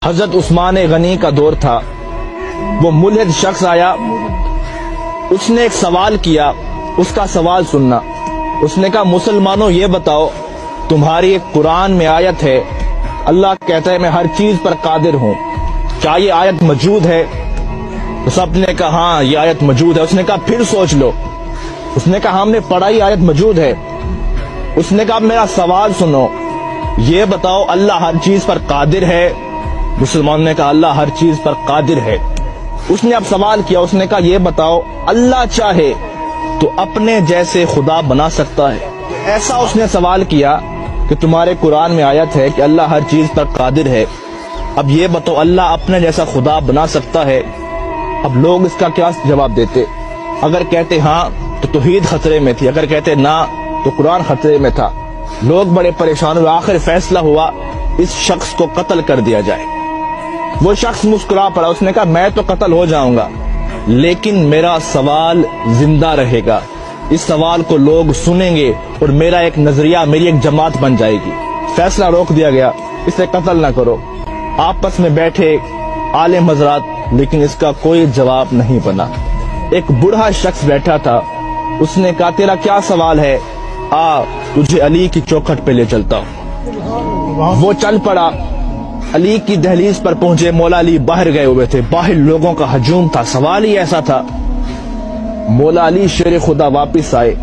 حضرت عثمان غنی کا دور تھا، وہ ملحد شخص آیا، اس نے ایک سوال کیا، اس کا سوال سننا۔ اس نے کہا مسلمانوں یہ بتاؤ، تمہاری ایک قرآن میں آیت ہے، اللہ کہتا ہے میں ہر چیز پر قادر ہوں، کیا یہ آیت موجود ہے؟ تو سب نے کہا ہاں یہ آیت موجود ہے۔ اس نے کہا پھر سوچ لو۔ اس نے کہا ہم نے پڑھا ہی آیت موجود ہے۔ اس نے کہا میرا سوال سنو، یہ بتاؤ اللہ ہر چیز پر قادر ہے؟ مسلمان نے کہا اللہ ہر چیز پر قادر ہے۔ اس نے اب سوال کیا، اس نے کہا یہ بتاؤ اللہ چاہے تو اپنے جیسے خدا بنا سکتا ہے؟ ایسا اس نے سوال کیا کہ تمہارے قرآن میں آیت ہے کہ اللہ ہر چیز پر قادر ہے، اب یہ بتاؤ اللہ اپنے جیسا خدا بنا سکتا ہے؟ اب لوگ اس کا کیا جواب دیتے؟ اگر کہتے ہاں تو توحید خطرے میں تھی، اگر کہتے نہ تو قرآن خطرے میں تھا۔ لوگ بڑے پریشان ہوئے، آخر فیصلہ ہوا اس شخص کو قتل کر دیا جائے۔ وہ شخص مسکرا پڑا، اس نے کہا میں تو قتل ہو جاؤں گا لیکن میرا سوال زندہ رہے گا، اس سوال کو لوگ سنیں گے اور میرا ایک نظریہ، میری ایک جماعت بن جائے گی۔ فیصلہ روک دیا گیا، اسے قتل نہ کرو۔ آپس میں بیٹھے عالم حضرات، لیکن اس کا کوئی جواب نہیں بنا۔ ایک بوڑھا شخص بیٹھا تھا، اس نے کہا تیرا کیا سوال ہے؟ آ تجھے علی کی چوکھٹ پہ لے چلتا ہوں۔ وہ چل پڑا، علی کی دہلیز پر پہنچے، مولا علی باہر گئے ہوئے تھے، باہر لوگوں کا ہجوم تھا، سوال ہی ایسا تھا۔ مولا علی شیر خدا واپس آئے،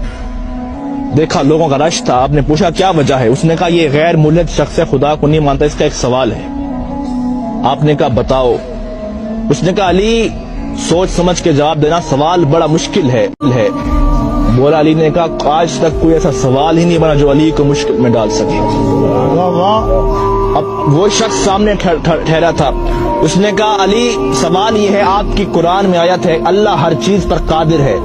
دیکھا لوگوں کا رش تھا، آپ نے پوچھا کیا وجہ ہے؟ اس نے کہا یہ غیر ملحد شخص ہے، خدا کو نہیں مانتا، اس کا ایک سوال ہے۔ آپ نے کہا بتاؤ۔ اس نے کہا علی سوچ سمجھ کے جواب دینا، سوال بڑا مشکل ہے۔ مولا علی نے کہا آج تک کوئی ایسا سوال ہی نہیں بنا جو علی کو مشکل میں ڈال سکے۔ اب وہ شخص سامنے ٹھہرا تھا، اس نے کہا علی سوال یہ ہے، آپ کی قرآن میں آیت ہے اللہ ہر چیز پر قادر ہے؟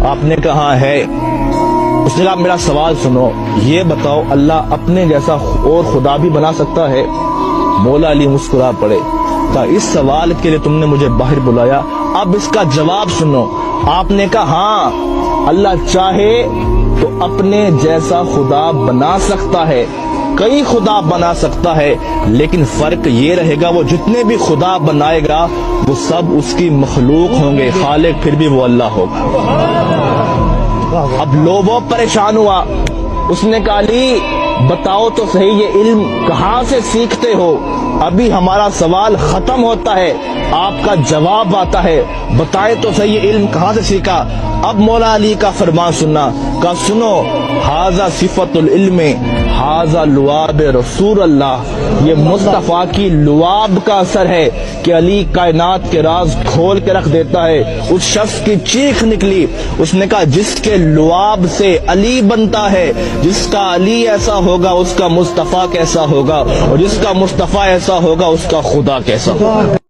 آپ نے کہا ہاں ہے۔ اس نے کہا میرا سوال سنو، یہ بتاؤ اللہ اپنے جیسا اور خدا بھی بنا سکتا ہے؟ مولا علی مسکرا پڑے، کہا اس سوال کے لیے تم نے مجھے باہر بلایا، اب اس کا جواب سنو۔ آپ نے کہا ہاں اللہ چاہے تو اپنے جیسا خدا بنا سکتا ہے، کئی خدا بنا سکتا ہے، لیکن فرق یہ رہے گا وہ جتنے بھی خدا بنائے گا وہ سب اس کی مخلوق ہوں گے، خالق پھر بھی وہ اللہ ہوگا۔ اب لوگوں پریشان ہوا، اس نے کہا علی بتاؤ تو صحیح یہ علم کہاں سے سیکھتے ہو؟ ابھی ہمارا سوال ختم ہوتا ہے، آپ کا جواب آتا ہے، بتائے تو صحیح یہ علم کہاں سے سیکھا؟ اب مولا علی کا فرمان سننا، کہا سنو ھذا صفت العلم ھذا لعاب رسول اللہ، یہ مصطفیٰ کی لعاب کا اثر ہے کہ علی کائنات کے راز کھول کے رکھ دیتا ہے۔ اس شخص کی چیخ نکلی، اس نے کہا جس کے لعاب سے علی بنتا ہے، جس کا علی ایسا ہوگا اس کا مصطفیٰ کیسا ہوگا، اور جس کا مصطفیٰ ایسا ہوگا اس کا خدا کیسا ہوگا۔